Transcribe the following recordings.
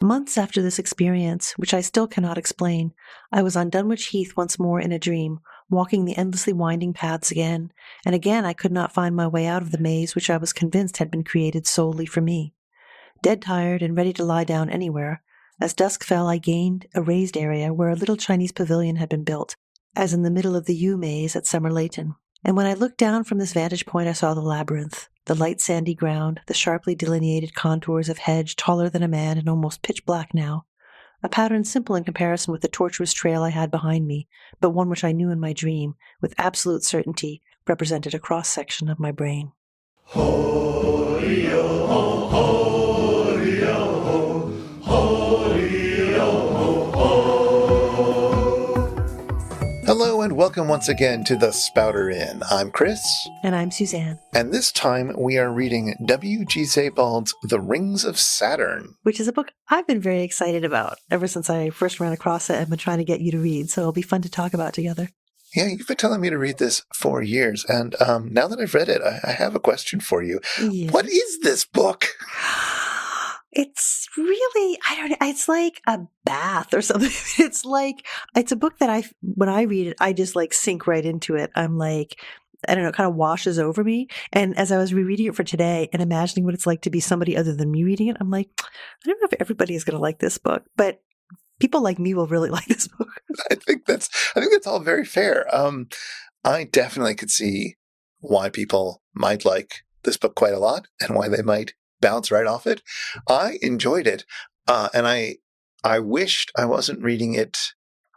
Months after this experience, which I still cannot explain, I was on Dunwich Heath once more in a dream, walking the endlessly winding paths again, and again I could not find my way out of the maze which I was convinced had been created solely for me. Dead tired and ready to lie down anywhere, as dusk fell I gained a raised area where a little Chinese pavilion had been built, as in the middle of the yew maze at Somerleyton. And when I looked down from this vantage point I saw the labyrinth, the light sandy ground, the sharply delineated contours of hedge taller than a man and almost pitch black now, a pattern simple in comparison with the tortuous trail I had behind me, but one which I knew in my dream, with absolute certainty, represented a cross-section of my brain. Ho-dee-oh, ho-dee-oh, ho-dee-oh, ho. Hello and welcome once again to the Spouter-Inn. I'm Chris. And I'm Suzanne. And this time we are reading W.G. Sebald's The Rings of Saturn. Which is a book I've been very excited about ever since I first ran across it and been trying to get you to read, so it'll be fun to talk about together. Yeah, you've been telling me to read this for years, and now that I've read it, I have a question for you. Yeah. What is this book? It's really, I don't know, it's like a bath or something. It's a book that when I read it, I just sink right into it. I'm like, I don't know, it kind of washes over me. And as I was rereading it for today and imagining what it's like to be somebody other than me reading it, I'm like, I don't know if everybody is going to like this book, but people like me will really like this book. I think that's all very fair. I definitely could see why people might like this book quite a lot and why they might bounce right off it. I enjoyed it, and I wished I wasn't reading it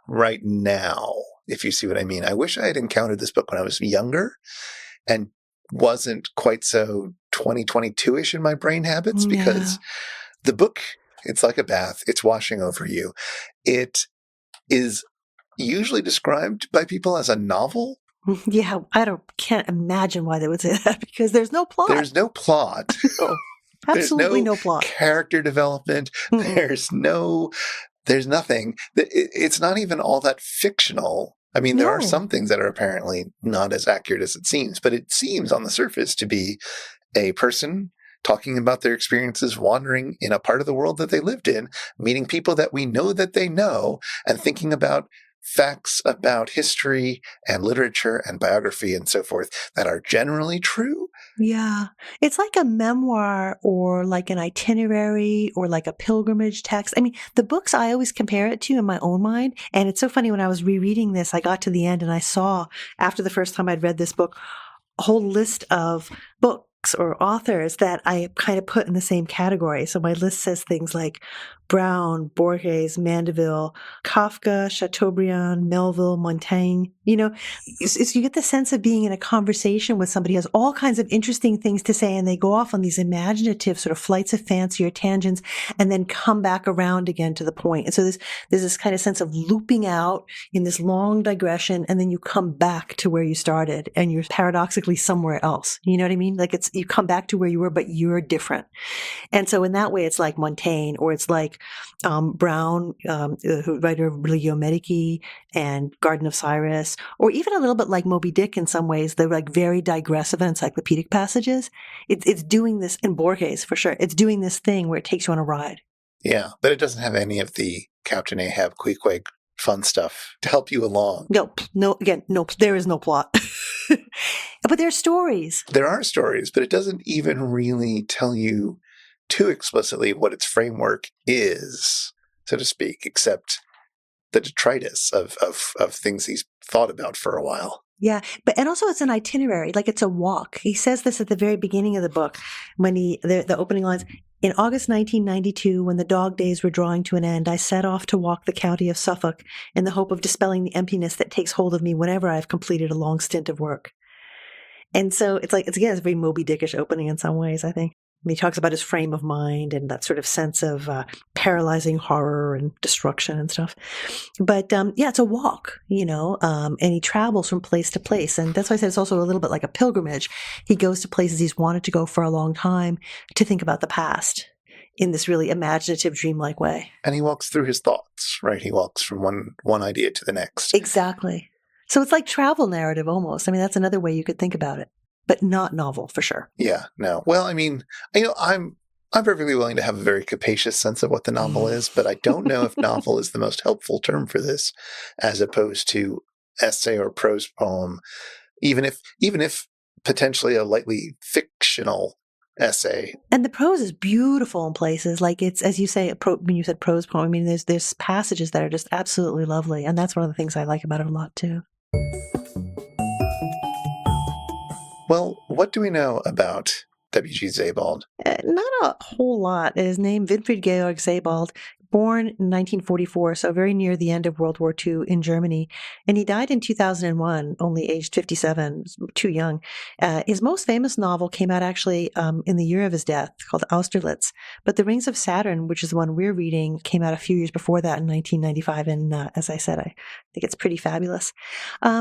right now, if you see what I mean. I wish I had encountered this book when I was younger and wasn't quite so 2022-ish in my brain habits, because the book, it's like a bath. It's washing over you. It is usually described by people as a novel. Yeah, can't imagine why they would say that, because there's no plot. There's no plot. Absolutely no plot. Character development. Mm-hmm. There's nothing. It's not even all that fictional. I mean, there are some things that are apparently not as accurate as it seems, but it seems on the surface to be a person talking about their experiences wandering in a part of the world that they lived in, meeting people that we know that they know, and thinking about facts about history and literature and biography and so forth that are generally true. Yeah. It's like a memoir or like an itinerary or like a pilgrimage text. I mean, the books I always compare it to in my own mind. And it's so funny, when I was rereading this, I got to the end and I saw, after the first time I'd read this book, a whole list of books or authors that I kind of put in the same category. So my list says things like Brown, Borges, Mandeville, Kafka, Chateaubriand, Melville, Montaigne. You know, you get the sense of being in a conversation with somebody who has all kinds of interesting things to say, and they go off on these imaginative sort of flights of fancy or tangents and then come back around again to the point. And so there's this kind of sense of looping out in this long digression, and then you come back to where you started and you're paradoxically somewhere else. You know what I mean? Like you come back to where you were, but you're different. And so in that way, it's like Montaigne, or it's like Brown, writer of Religio Medici and Garden of Cyrus, or even a little bit like Moby Dick in some ways. They're like very digressive and encyclopedic passages. It's doing this, in Borges for sure, it's doing this thing where it takes you on a ride. Yeah, but it doesn't have any of the Captain Ahab, Queequeg fun stuff to help you along. No, there is no plot. But there are stories. There are stories, but it doesn't even really tell you too explicitly what its framework is, so to speak, except the detritus of things he's thought about for a while. Yeah, and also it's an itinerary, like it's a walk. He says this at the very beginning of the book, when the opening lines, "In August 1992, when the dog days were drawing to an end, I set off to walk the county of Suffolk in the hope of dispelling the emptiness that takes hold of me whenever I've completed a long stint of work." And so it's a very Moby Dickish opening in some ways, I think. He talks about his frame of mind and that sort of sense of paralyzing horror and destruction and stuff. But it's a walk, and he travels from place to place. And that's why I said it's also a little bit like a pilgrimage. He goes to places he's wanted to go for a long time to think about the past in this really imaginative, dreamlike way. And he walks through his thoughts, right? He walks from one idea to the next. Exactly. So it's like travel narrative almost. I mean, that's another way you could think about it. But not novel, for sure. Yeah, no. Well, I mean, I'm I'm perfectly willing to have a very capacious sense of what the novel is, but I don't know if novel is the most helpful term for this, as opposed to essay or prose poem, even if potentially a lightly fictional essay. And the prose is beautiful in places. Like it's, as you say, when you said prose poem, I mean, there's passages that are just absolutely lovely. And that's one of the things I like about it a lot too. Well, what do we know about W.G. Sebald? Not a whole lot. His name, Winfried Georg Sebald, born in 1944, so very near the end of World War II in Germany. And he died in 2001, only aged 57, too young. His most famous novel came out actually in the year of his death, called Austerlitz. But The Rings of Saturn, which is the one we're reading, came out a few years before that in 1995. And as I said, I think it's pretty fabulous.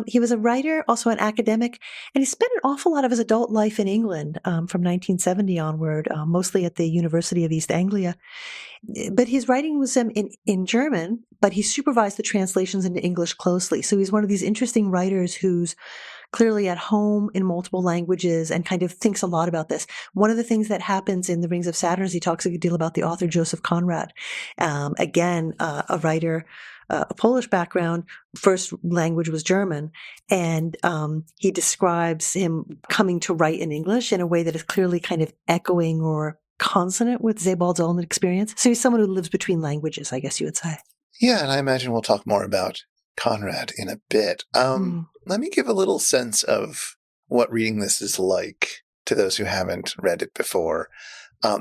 He was a writer, also an academic, and he spent an awful lot of his adult life in England from 1970 onward, mostly at the University of East Anglia. But his writing was in German, but he supervised the translations into English closely. So he's one of these interesting writers who's clearly at home in multiple languages and kind of thinks a lot about this. One of the things that happens in The Rings of Saturn is he talks a good deal about the author Joseph Conrad. Again, a writer, a Polish background, first language was German, and he describes him coming to write in English in a way that is clearly kind of echoing or consonant with Sebald's own experience. So he's someone who lives between languages, I guess you would say. Yeah, and I imagine we'll talk more about Conrad in a bit. Let me give a little sense of what reading this is like to those who haven't read it before.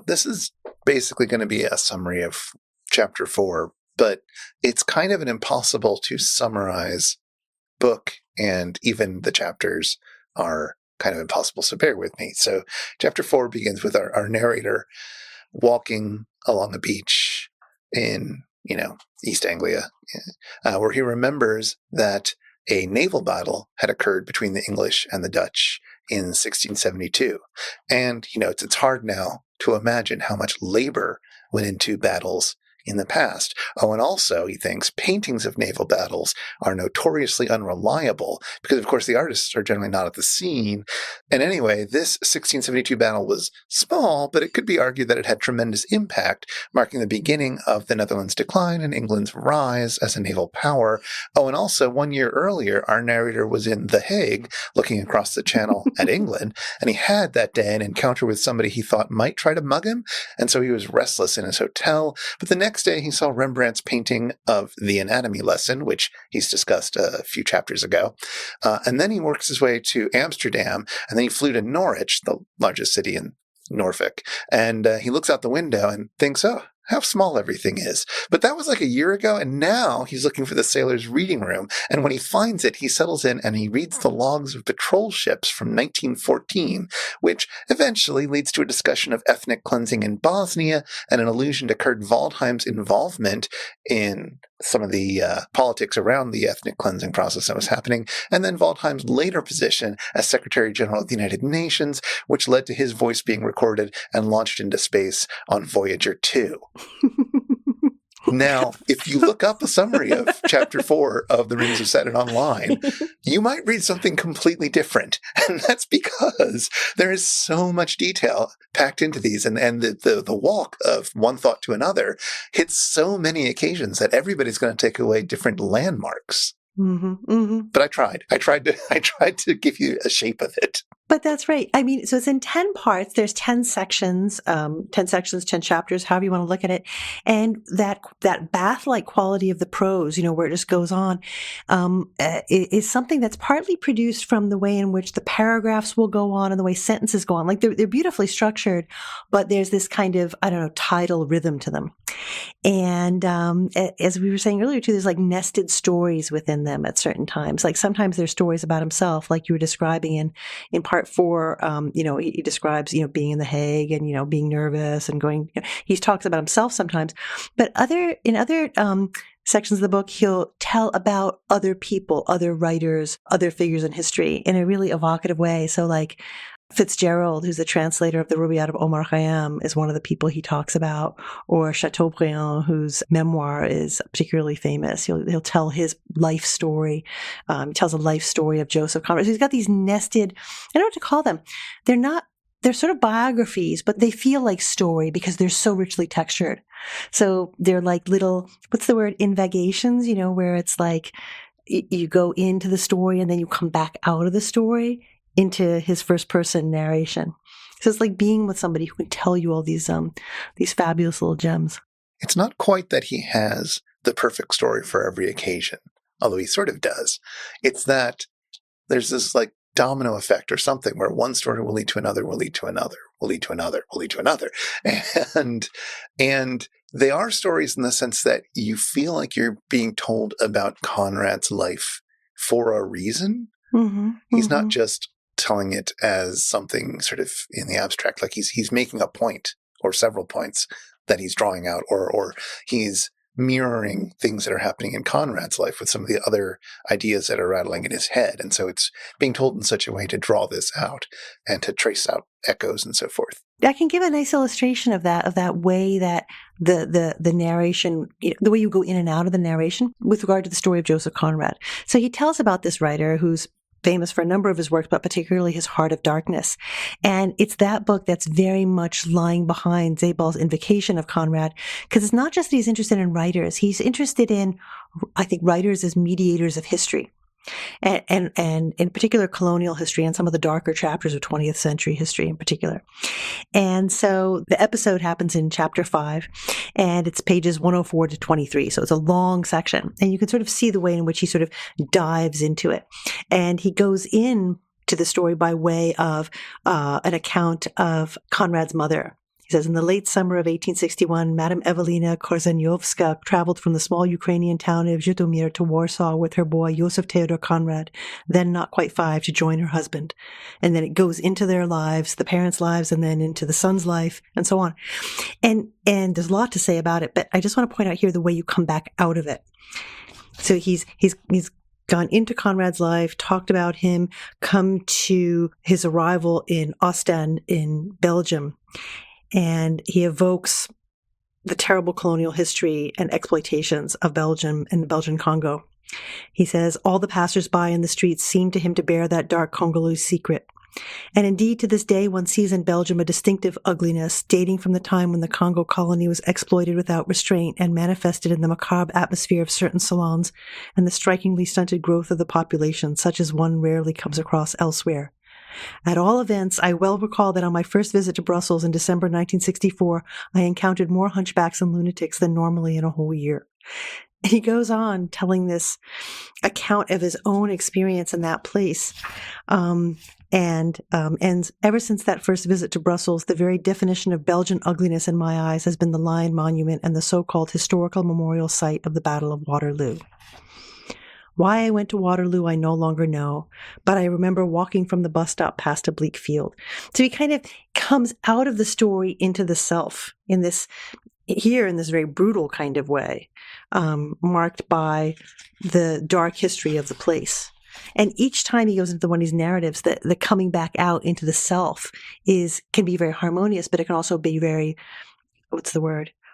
This is basically going to be a summary of chapter 4, but it's kind of an impossible to summarize book, and even the chapters are kind of impossible, so bear with me. So chapter 4 begins with our narrator walking along a beach in, East Anglia, where he remembers that a naval battle had occurred between the English and the Dutch in 1672. And, it's hard now to imagine how much labor went into battles in the past. Oh, and also, he thinks, paintings of naval battles are notoriously unreliable because, of course, the artists are generally not at the scene. And anyway, this 1672 battle was small, but it could be argued that it had tremendous impact, marking the beginning of the Netherlands' decline and England's rise as a naval power. Oh, and also, 1 year earlier, our narrator was in The Hague, looking across the channel at England, and he had that day an encounter with somebody he thought might try to mug him, and so he was restless in his hotel. But the next day, he saw Rembrandt's painting of The Anatomy Lesson, which he's discussed a few chapters ago. And then he works his way to Amsterdam, and then he flew to Norwich, the largest city in Norfolk. And he looks out the window and thinks, oh, how small everything is. But that was like a year ago, and now he's looking for the sailor's reading room. And when he finds it, he settles in and he reads the logs of patrol ships from 1914, which eventually leads to a discussion of ethnic cleansing in Bosnia and an allusion to Kurt Waldheim's involvement in some of the politics around the ethnic cleansing process that was happening, and then Waldheim's later position as Secretary General of the United Nations, which led to his voice being recorded and launched into space on Voyager 2. Now, if you look up a summary of Chapter 4 of The Rings of Saturn online, you might read something completely different. And that's because there is so much detail packed into these. And the walk of one thought to another hits so many occasions that everybody's going to take away different landmarks. Mm-hmm, mm-hmm. But I tried to give you a shape of it. But that's right. I mean, so it's in 10 parts. There's 10 sections, 10 chapters, however you want to look at it. And that bath-like quality of the prose, where it just goes on, is something that's partly produced from the way in which the paragraphs will go on and the way sentences go on. Like they're beautifully structured, but there's this kind of, tidal rhythm to them. And as we were saying earlier too, there's like nested stories within them at certain times. Like sometimes there's stories about himself, like you were describing in part 4. He describes being in The Hague and being nervous and going. He talks about himself sometimes, but in other sections of the book, he'll tell about other people, other writers, other figures in history in a really evocative way. So like Fitzgerald, who's the translator of the Rubaiyat of Omar Khayyam, is one of the people he talks about, or Chateaubriand, whose memoir is particularly famous. He'll tell his life story. He tells a life story of Joseph Conrad. So he's got these nested, I don't know what to call them. They're not they're sort of biographies, but they feel like story because they're so richly textured. So they're like little, what's the word, invagations, where it's like you go into the story and then you come back out of the story into his first person narration. So it's like being with somebody who can tell you all these fabulous little gems. It's not quite that he has the perfect story for every occasion, although he sort of does. It's that there's this like domino effect or something where one story will lead to another, will lead to another, will lead to another, will lead to another. And they are stories in the sense that you feel like you're being told about Conrad's life for a reason. Mm-hmm, he's not just telling it as something sort of in the abstract, like he's making a point or several points that he's drawing out, or he's mirroring things that are happening in Conrad's life with some of the other ideas that are rattling in his head. And so it's being told in such a way to draw this out and to trace out echoes and so forth. I can give a nice illustration of that way that the narration, the way you go in and out of the narration with regard to the story of Joseph Conrad. So he tells about this writer who's famous for a number of his works, but particularly his Heart of Darkness. And it's that book that's very much lying behind Sebald's invocation of Conrad, because it's not just that he's interested in writers. He's interested in, I think, writers as mediators of history. And in particular colonial history and some of the darker chapters of 20th century history in particular. And so the episode happens in chapter 5, and it's pages 104 to 23. So it's a long section, and you can sort of see the way in which he sort of dives into it. And he goes in to the story by way of an account of Conrad's mother. He says, in the late summer of 1861, Madame Evelina Korzeniowska traveled from the small Ukrainian town of Zhytomyr to Warsaw with her boy, Joseph Theodor Conrad, then not quite 5, to join her husband. And then it goes into their lives, the parents' lives, and then into the son's life, and so on. And there's a lot to say about it, but I just want to point out here the way you come back out of it. So he's gone into Conrad's life, talked about him, come to his arrival in Ostend in Belgium, and he evokes the terrible colonial history and exploitations of Belgium and the Belgian Congo. He says, all the passers-by in the streets seemed to him to bear that dark Congolese secret. And indeed, to this day, one sees in Belgium a distinctive ugliness dating from the time when the Congo colony was exploited without restraint and manifested in the macabre atmosphere of certain salons and the strikingly stunted growth of the population, such as one rarely comes across elsewhere. At all events, I well recall that on my first visit to Brussels in December 1964, I encountered more hunchbacks and lunatics than normally in a whole year. And he goes on telling this account of his own experience in that place. And ever since that first visit to Brussels, the very definition of Belgian ugliness in my eyes has been the Lion Monument and the so-called historical memorial site of the Battle of Waterloo. Why I went to Waterloo, I no longer know, but I remember walking from the bus stop past a bleak field. So he kind of comes out of the story into the self in this very brutal kind of way, marked by the dark history of the place. And each time he goes into one of these narratives, the coming back out into the self can be very harmonious, but it can also be very,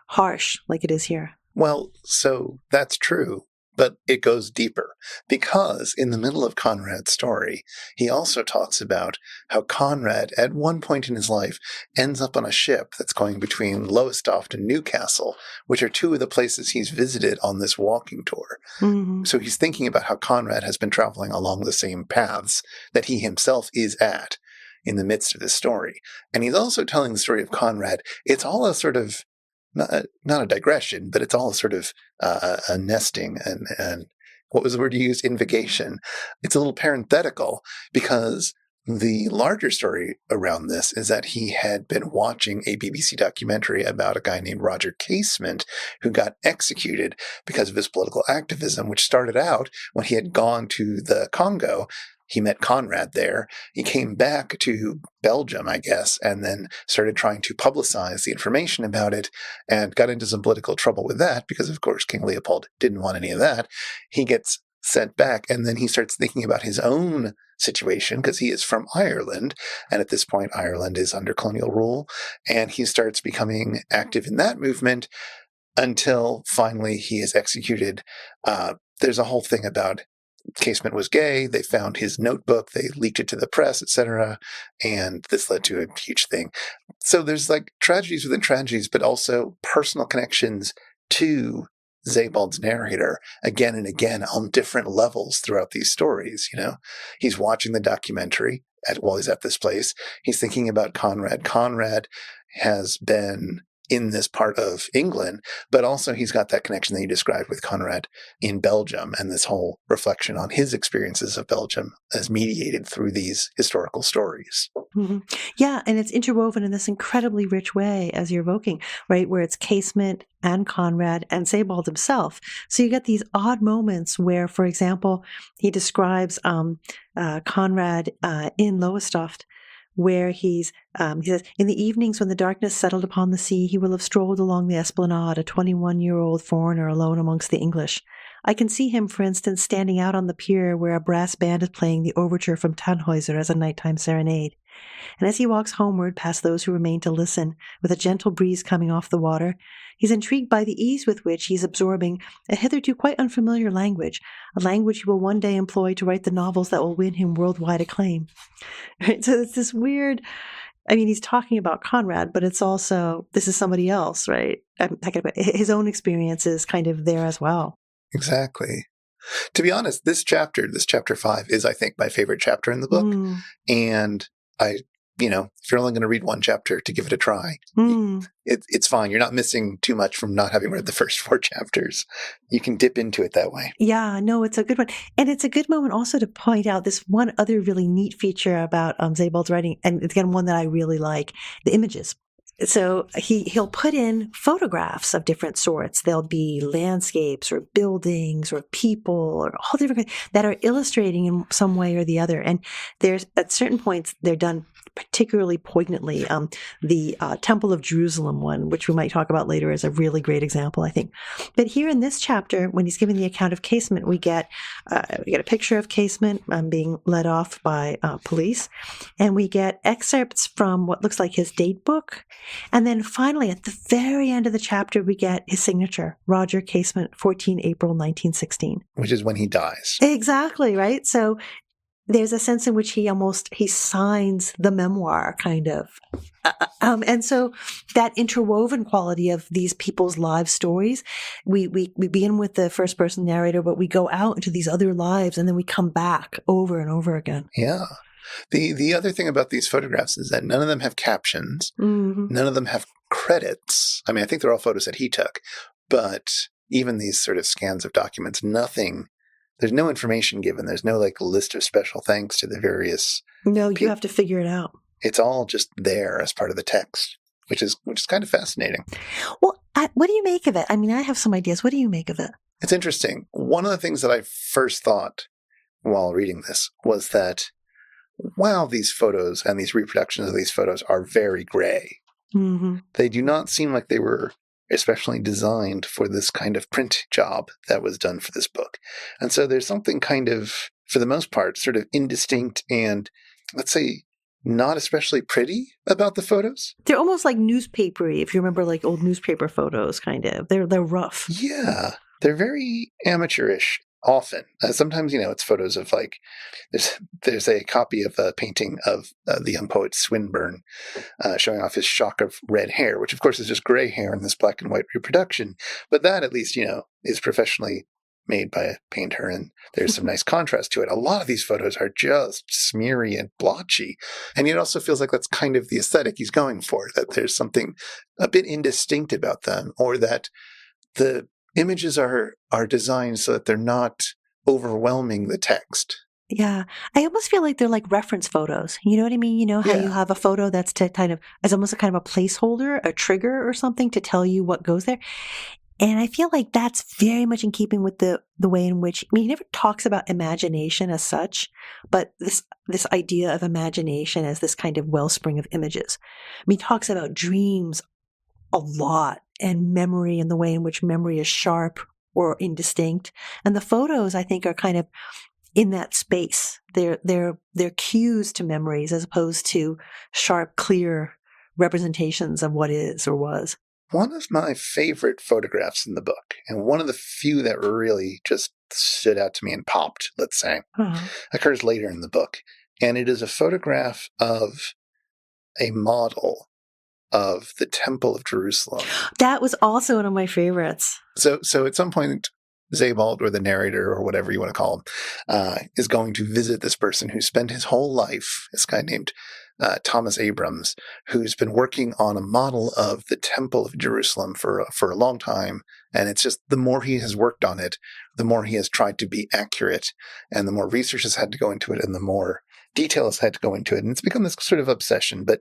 harsh, like it is here. Well, so that's true. But it goes deeper, because in the middle of Conrad's story, he also talks about how Conrad, at one point in his life, ends up on a ship that's going between Lowestoft and Newcastle, which are two of the places he's visited on this walking tour. Mm-hmm. So he's thinking about how Conrad has been traveling along the same paths that he himself is at in the midst of this story. And he's also telling the story of Conrad. It's all a sort of not a digression, but it's all sort of a nesting and what was the word you used? Invocation. It's a little parenthetical, because the larger story around this is that he had been watching a BBC documentary about a guy named Roger Casement who got executed because of his political activism, which started out when he had gone to the Congo. He met Conrad there. He came back to Belgium, I guess, and then started trying to publicize the information about it and got into some political trouble with that because, of course, King Leopold didn't want any of that. He gets sent back, and then he starts thinking about his own situation because he is from Ireland, and at this point, Ireland is under colonial rule, and he starts becoming active in that movement until finally he is executed. There's a whole thing about Casement was gay. They found his notebook. They leaked it to the press, etc. And this led to a huge thing. So there's like tragedies within tragedies, but also personal connections to Sebald's narrator again and again on different levels throughout these stories. He's watching the documentary while he's at this place. He's thinking about Conrad. Conrad has been in this part of England, but also he's got that connection that you described with Conrad in Belgium, and this whole reflection on his experiences of Belgium as mediated through these historical stories. Mm-hmm. Yeah, and it's interwoven in this incredibly rich way, as you're evoking, right, where it's Casement and Conrad and Sebald himself. So you get these odd moments where, for example, he describes Conrad in Lowestoft, where he says, in the evenings when the darkness settled upon the sea, he will have strolled along the esplanade, a 21-year-old foreigner alone amongst the English. I can see him, for instance, standing out on the pier where a brass band is playing the overture from Tannhäuser as a nighttime serenade. And as he walks homeward past those who remain to listen, with a gentle breeze coming off the water, he's intrigued by the ease with which he's absorbing a hitherto quite unfamiliar language, a language he will one day employ to write the novels that will win him worldwide acclaim. Right? So it's this weird, he's talking about Conrad, but it's also, this is somebody else, right? His own experience is kind of there as well. Exactly. To be honest, this chapter 5, is, I think, my favorite chapter in the book. And if you're only going to read one chapter, to give it a try, it's fine. You're not missing too much from not having read the first 4 chapters. You can dip into it that way. Yeah, no, it's a good one. And it's a good moment also to point out this one other really neat feature about Sebald's writing, and again, one that I really like, the images. So he'll put in photographs of different sorts. There'll be landscapes or buildings or people or all different that are illustrating in some way or the other. And there's at certain points they're done particularly poignantly. The Temple of Jerusalem one, which we might talk about later, is a really great example, I think. But here in this chapter, when he's giving the account of Casement, we get a picture of Casement being led off by police, and we get excerpts from what looks like his date book. And then finally, at the very end of the chapter, we get his signature, Roger Casement, 14 April 1916. Which is when he dies. Exactly, right? So there's a sense in which he signs the memoir, kind of. And so that interwoven quality of these people's live stories, we begin with the first person narrator, but we go out into these other lives, and then we come back over and over again. Yeah. The other thing about these photographs is that none of them have captions. Mm-hmm. None of them have credits. I think they're all photos that he took, but even these sort of scans of documents, there's no information given. There's no list of special thanks to the various. No, you have to figure it out. It's all just there as part of the text, which is kind of fascinating. Well, what do you make of it? I have some ideas. What do you make of it? It's interesting. One of the things that I first thought while reading this was that, wow, these photos and these reproductions of these photos are very gray. Mm-hmm. They do not seem like they were especially designed for this kind of print job that was done for this book. And so there's something kind of, for the most part, sort of indistinct and, let's say, not especially pretty about the photos. They're almost like newspapery, if you remember old newspaper photos, kind of. They're rough. Yeah. They're very amateurish. Often. Sometimes, it's photos of there's a copy of a painting of the young poet Swinburne showing off his shock of red hair, which of course is just gray hair in this black and white reproduction. But that at least, is professionally made by a painter, and there's some nice contrast to it. A lot of these photos are just smeary and blotchy. And it also feels like that's kind of the aesthetic he's going for, that there's something a bit indistinct about them, or that the images are designed so that they're not overwhelming the text. Yeah. I almost feel like they're like reference photos. You know what I mean? You know how you have a photo that's to kind of, as almost a kind of a placeholder, a trigger or something to tell you what goes there. And I feel like that's very much in keeping with the way in which, he never talks about imagination as such, but this idea of imagination as this kind of wellspring of images. He talks about dreams a lot, and memory and the way in which memory is sharp or indistinct. And the photos, I think, are kind of in that space. They're cues to memories as opposed to sharp, clear representations of what is or was. One of my favorite photographs in the book, and one of the few that really just stood out to me and popped, let's say, Uh-huh. occurs later in the book. And it is a photograph of a model of the Temple of Jerusalem. That was also one of my favorites. So at some point, Sebald, or the narrator, or whatever you want to call him, is going to visit this person who spent his whole life, this guy named Thomas Abrams, who's been working on a model of the Temple of Jerusalem for a long time. And it's just the more he has worked on it, the more he has tried to be accurate, and the more research has had to go into it, and the more detail has had to go into it. And it's become this sort of obsession, but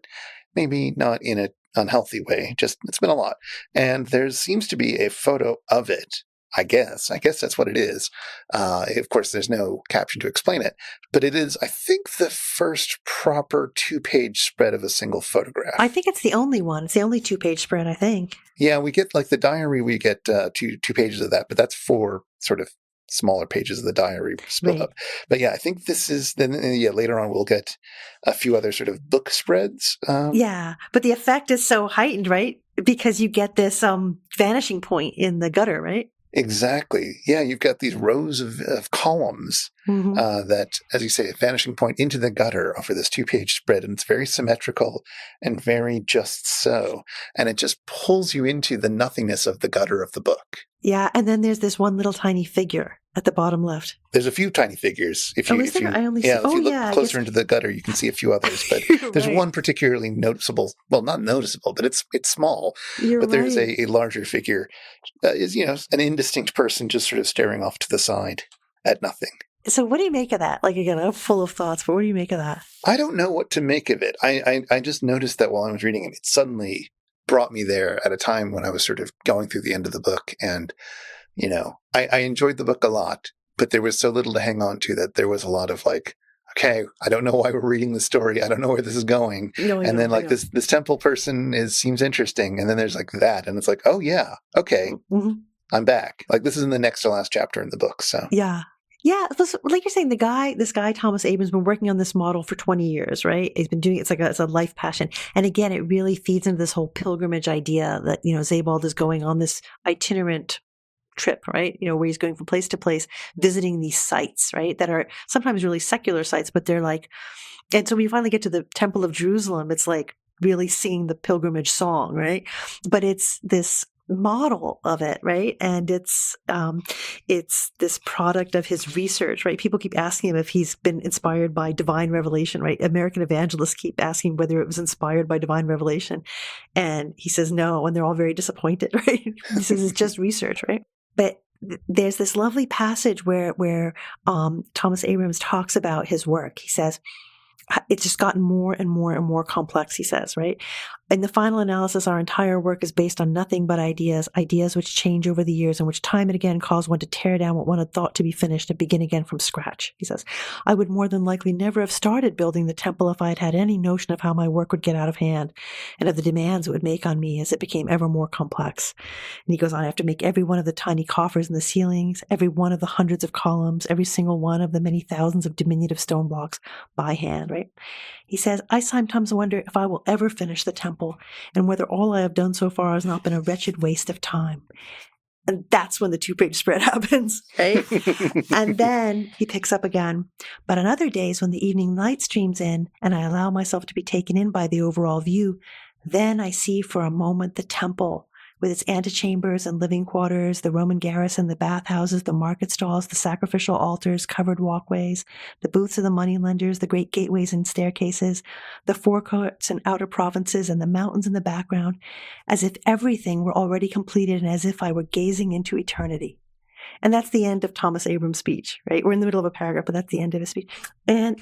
maybe not in an unhealthy way. Just, it's been a lot. And there seems to be a photo of it. I guess that's what it is. Of course, there's no caption to explain it, but it is, I think, the first proper 2-page spread of a single photograph. I think it's the only one. It's the only 2-page spread, I think. Yeah, we get, like, the diary, we get two pages of that, but that's 4 sort of smaller pages of the diary split up. But yeah, I think this is, then later on we'll get a few other sort of book spreads. Yeah, but the effect is so heightened, right? Because you get this vanishing point in the gutter, right? Exactly. Yeah, you've got these rows of columns that, as you say, a vanishing point into the gutter over this 2-page spread, and it's very symmetrical and very just so. And it just pulls you into the nothingness of the gutter of the book. Yeah, and then there's this one little tiny figure at the bottom left. There's a few tiny figures. If you look closer into the gutter, you can see a few others. But there's one particularly noticeable. Well, not noticeable, but it's small. There's a larger figure. Is an indistinct person just sort of staring off to the side at nothing. So what do you make of that? Like, again, I'm full of thoughts, but what do you make of that? I don't know what to make of it. I just noticed that while I was reading it, it suddenly brought me there at a time when I was sort of going through the end of the book. And, I enjoyed the book a lot, but there was so little to hang on to that there was a lot of like, okay, I don't know why we're reading the story. I don't know where this is going. This temple person seems interesting. And then there's like that. And it's like, oh yeah, okay, I'm back. Like, this is in the next to last chapter in the book. So yeah. Yeah, like you're saying, this guy, Thomas Abrams, has been working on this model for 20 years, right? He's been doing it. It's a life passion. And again, it really feeds into this whole pilgrimage idea that, Sebald is going on this itinerant trip, right? Where he's going from place to place, visiting these sites, right? That are sometimes really secular sites, but they're like, and so when you finally get to the Temple of Jerusalem, it's like really singing the pilgrimage song, right? But it's this model of it, right? And it's this product of his research, right? People keep asking him if he's been inspired by divine revelation, right? American evangelists keep asking whether it was inspired by divine revelation, and he says no, and they're all very disappointed, right? He says it's just research, right? But there's this lovely passage where Thomas Abrams talks about his work. He says, it's just gotten more and more and more complex, he says, right? In the final analysis, our entire work is based on nothing but ideas which change over the years and which time and again cause one to tear down what one had thought to be finished and begin again from scratch, he says. I would more than likely never have started building the temple if I had had any notion of how my work would get out of hand and of the demands it would make on me as it became ever more complex. And he goes on, I have to make every one of the tiny coffers in the ceilings, every one of the hundreds of columns, every single one of the many thousands of diminutive stone blocks by hand, right? He says, I sometimes wonder if I will ever finish the temple and whether all I have done so far has not been a wretched waste of time. And that's when the 2-page spread happens, right? And then he picks up again. But on other days when the evening light streams in and I allow myself to be taken in by the overall view, then I see for a moment the temple with its antechambers and living quarters, the Roman garrison, the bathhouses, the market stalls, the sacrificial altars, covered walkways, the booths of the moneylenders, the great gateways and staircases, the forecourts and outer provinces, and the mountains in the background, as if everything were already completed and as if I were gazing into eternity. And that's the end of Thomas Abrams' speech, right? We're in the middle of a paragraph, but that's the end of his speech. And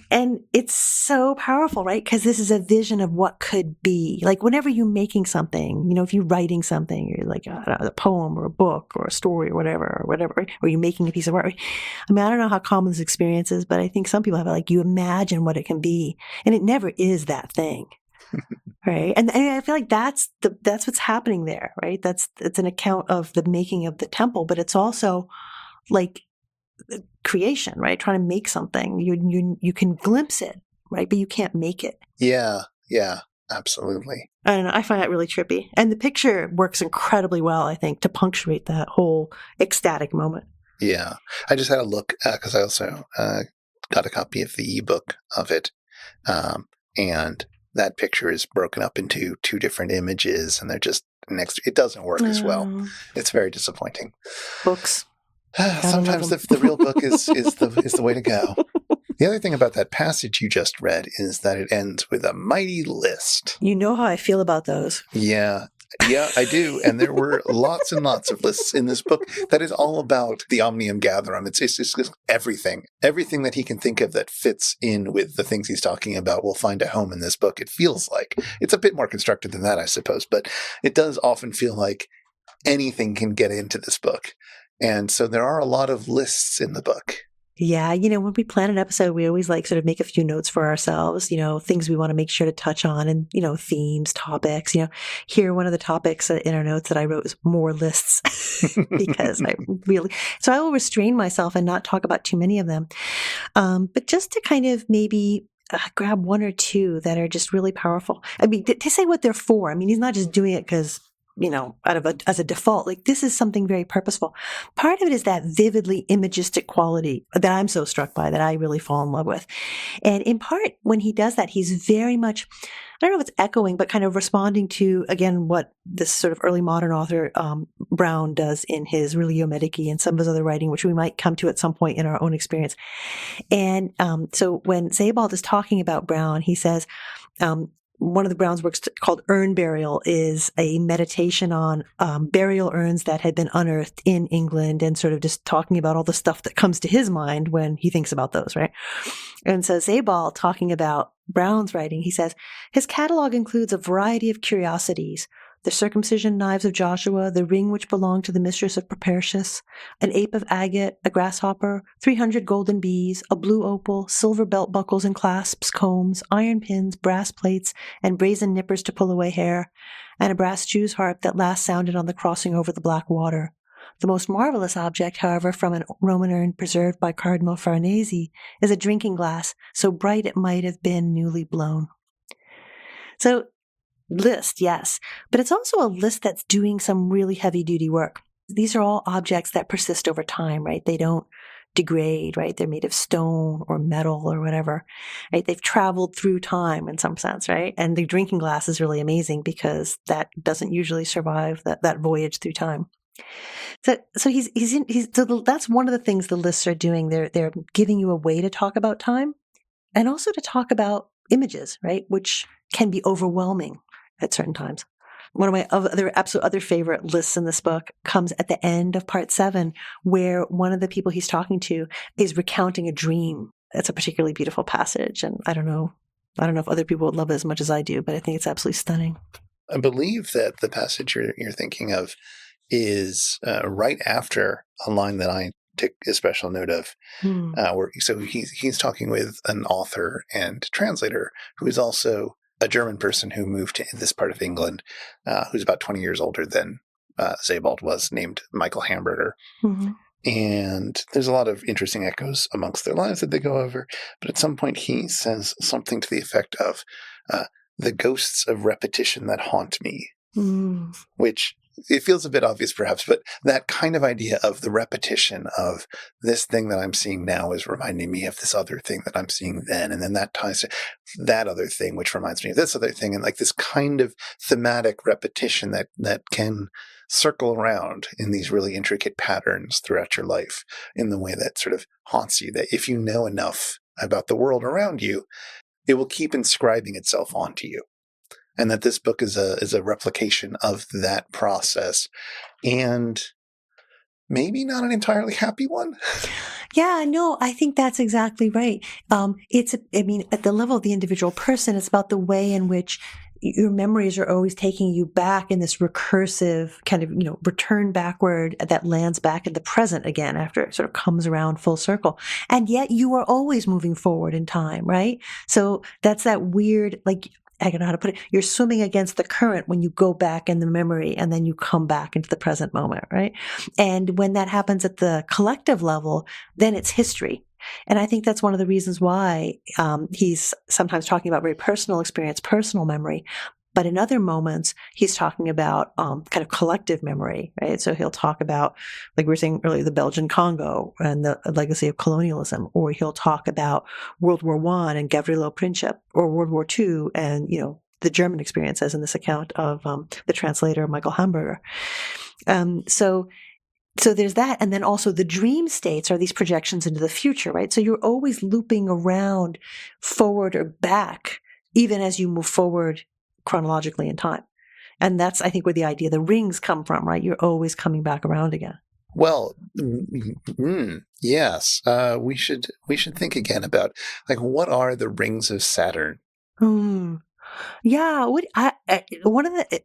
it's so powerful, right? Because this is a vision of what could be. Like whenever you're making something, if you're writing something, you're like a poem or a book or a story or whatever, right? Or you're making a piece of art. Right? I mean, I don't know how common this experience is, but I think some people have it, like you imagine what it can be. And it never is that thing. Right. And I feel like that's what's happening there, right? It's an account of the making of the temple, but it's also like creation, right? Trying to make something. You can glimpse it, right? But you can't make it. Yeah, absolutely. I don't know. I find that really trippy. And the picture works incredibly well, I think, to punctuate that whole ecstatic moment. Yeah. I just had a look because I also got a copy of the ebook of it. And that picture is broken up into two different images and they're just next. It doesn't work as well. It's very disappointing. Books. Gotta Sometimes love 'em. the real book is the way to go. The other thing about that passage you just read is that it ends with a mighty list. You know how I feel about those. Yeah. Yeah, I do. And there were lots and lots of lists in this book that is all about the Omnium Gatherum. It's just everything. Everything that he can think of that fits in with the things he's talking about will find a home in this book. It feels like it's a bit more constructed than that, I suppose, but it does often feel like anything can get into this book. And so there are a lot of lists in the book. Yeah, when we plan an episode, we always like sort of make a few notes for ourselves, things we want to make sure to touch on and, themes, topics, Here, one of the topics in our notes that I wrote was more lists because so I will restrain myself and not talk about too many of them. But just to kind of maybe grab one or two that are just really powerful. I mean, to say what they're for. I mean, he's not just doing it because as a default, like this is something very purposeful. Part of it is that vividly imagistic quality that I'm so struck by, that I really fall in love with. And in part, when he does that, he's very much, I don't know if it's echoing, but kind of responding to, again, what this sort of early modern author, Brown, does in his Religio Medici and some of his other writing, which we might come to at some point in our own experience. And so when Sebald is talking about Brown, he says, one of the Brown's works called Urn Burial is a meditation on burial urns that had been unearthed in England and sort of just talking about all the stuff that comes to his mind when he thinks about those, right? And so Sebald, talking about Brown's writing, he says, his catalog includes a variety of curiosities: the circumcision knives of Joshua, the ring which belonged to the mistress of Propertius, an ape of agate, a grasshopper, 300 golden bees, a blue opal, silver belt buckles and clasps, combs, iron pins, brass plates, and brazen nippers to pull away hair, and a brass Jew's harp that last sounded on the crossing over the black water. The most marvelous object, however, from a Roman urn preserved by Cardinal Farnese, is a drinking glass, so bright it might have been newly blown. So, list, yes, but it's also a list that's doing some really heavy-duty work. These are all objects that persist over time, right? They don't degrade, right? They're made of stone or metal or whatever, right? They've traveled through time in some sense, right? And the drinking glass is really amazing because that doesn't usually survive that voyage through time. So that's one of the things the lists are doing. They're giving you a way to talk about time and also to talk about images, right? Which can be overwhelming at certain times. One of my other favorite lists in this book comes at the end of part 7, where one of the people he's talking to is recounting a dream. It's a particularly beautiful passage, and I don't know if other people would love it as much as I do, but I think it's absolutely stunning. I believe that the passage you're thinking of is right after a line that I took a special note of. So he's talking with an author and translator who is also a German person who moved to this part of England, who's about 20 years older than Sebald was, named Michael Hamburger. Mm-hmm. And there's a lot of interesting echoes amongst their lives that they go over. But at some point he says something to the effect of, the ghosts of repetition that haunt me, which it feels a bit obvious perhaps, but that kind of idea of the repetition of this thing that I'm seeing now is reminding me of this other thing that I'm seeing then. And then that ties to that other thing, which reminds me of this other thing. And like this kind of thematic repetition that can circle around in these really intricate patterns throughout your life in the way that sort of haunts you, that if you know enough about the world around you, it will keep inscribing itself onto you. And that this book is a replication of that process, and maybe not an entirely happy one. Yeah, no, I think that's exactly right. At the level of the individual person, it's about the way in which your memories are always taking you back in this recursive kind of, return backward that lands back in the present again after it sort of comes around full circle. And yet you are always moving forward in time, right? So that's that weird, like, I don't know how to put it. You're swimming against the current when you go back in the memory and then you come back into the present moment, right? And when that happens at the collective level, then it's history. And I think that's one of the reasons why he's sometimes talking about very personal experience, personal memory. But in other moments, he's talking about kind of collective memory, right? So he'll talk about, like we were saying earlier, the Belgian Congo and the legacy of colonialism, or he'll talk about World War I and Gavrilo Princip, or World War II and, the German experience, as in this account of the translator Michael Hamburger. So there's that. And then also the dream states are these projections into the future, right? So you're always looping around forward or back, even as you move forward chronologically in time. And that's, I think, where the idea, the rings come from, right? You're always coming back around again. Well, yes. We should think again about, like, what are the rings of Saturn? Yeah, one of the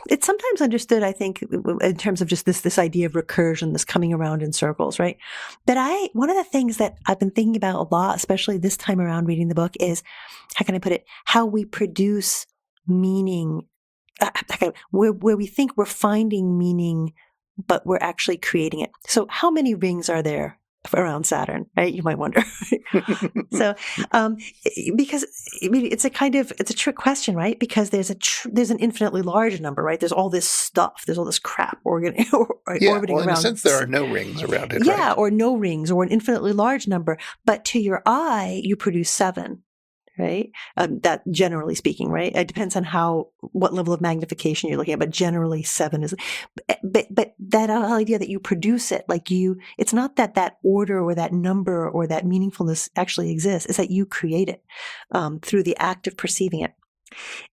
it's sometimes understood, I think, in terms of just this idea of recursion, this coming around in circles, right? But one of the things that I've been thinking about a lot, especially this time around reading the book, is, how can I put it, how we produce meaning, where we think we're finding meaning, but we're actually creating it. So how many rings are there around Saturn, right? You might wonder. So, because I mean, it's a trick question, right? Because there's an infinitely large number, right? There's all this stuff, there's all this crap orbiting around. In a sense, there are no rings around it, yeah, right? or no rings, or an infinitely large number. But to your eye, you produce 7. Right? That generally speaking, right? It depends on what level of magnification you're looking at, but generally 7 is, but that idea that you produce it, it's not that order or that number or that meaningfulness actually exists, is that you create it, through the act of perceiving it.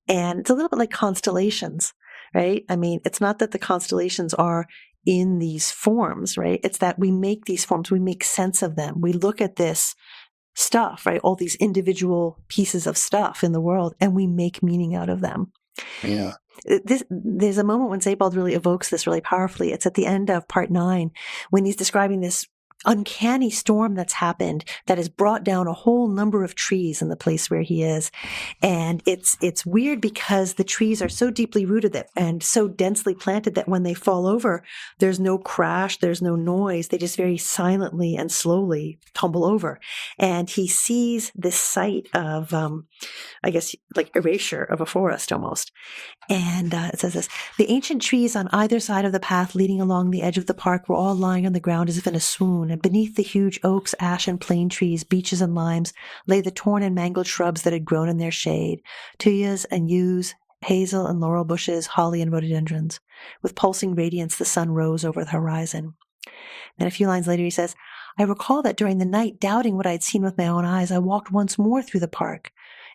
And it's a little bit like constellations, right? I mean, it's not that the constellations are in these forms, right? It's that we make these forms, we make sense of them. We look at this stuff, right? All these individual pieces of stuff in the world, and we make meaning out of them. Yeah. There's a moment when Sebald really evokes this really powerfully. It's at the end of part 9, when he's describing this uncanny storm that's happened that has brought down a whole number of trees in the place where he is. And it's weird because the trees are so deeply rooted and so densely planted that when they fall over, there's no crash, there's no noise. They just very silently and slowly tumble over. And he sees this sight of, I guess, like erasure of a forest almost. And it says this: the ancient trees on either side of the path leading along the edge of the park were all lying on the ground as if in a swoon, and beneath the huge oaks, ash and plane trees, beeches and limes, lay the torn and mangled shrubs that had grown in their shade, tuyas and yews, hazel and laurel bushes, holly and rhododendrons. With pulsing radiance, the sun rose over the horizon. Then a few lines later he says, I recall that during the night, doubting what I had seen with my own eyes, I walked once more through the park.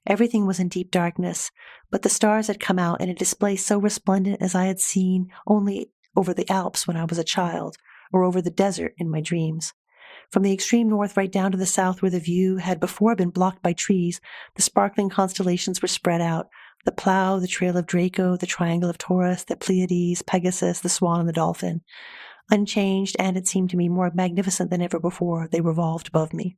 Everything was in deep darkness, but the stars had come out in a display so resplendent as I had seen only over the Alps when I was a child, or over the desert in my dreams. From the extreme north right down to the south, where the view had before been blocked by trees, the sparkling constellations were spread out: the Plough, the Trail of Draco, the Triangle of Taurus, the Pleiades, Pegasus, the Swan, and the Dolphin. Unchanged, and it seemed to me more magnificent than ever before, they revolved above me.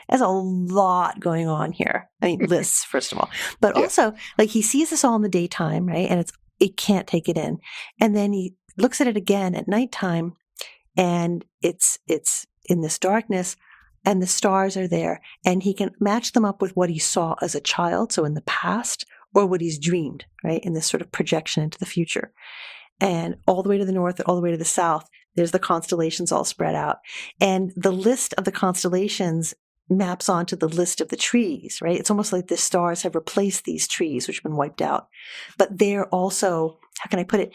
There's a lot going on here. I mean, lists, first of all, but also, like, he sees this all in the daytime, right? And it can't take it in. And then he looks at it again at nighttime, and it's in this darkness, and the stars are there, and he can match them up with what he saw as a child, so in the past, or what he's dreamed, right? In this sort of projection into the future. And all the way to the north, all the way to the south, there's the constellations all spread out. And the list of the constellations maps onto the list of the trees, right? It's almost like the stars have replaced these trees, which have been wiped out. But they're also, how can I put it?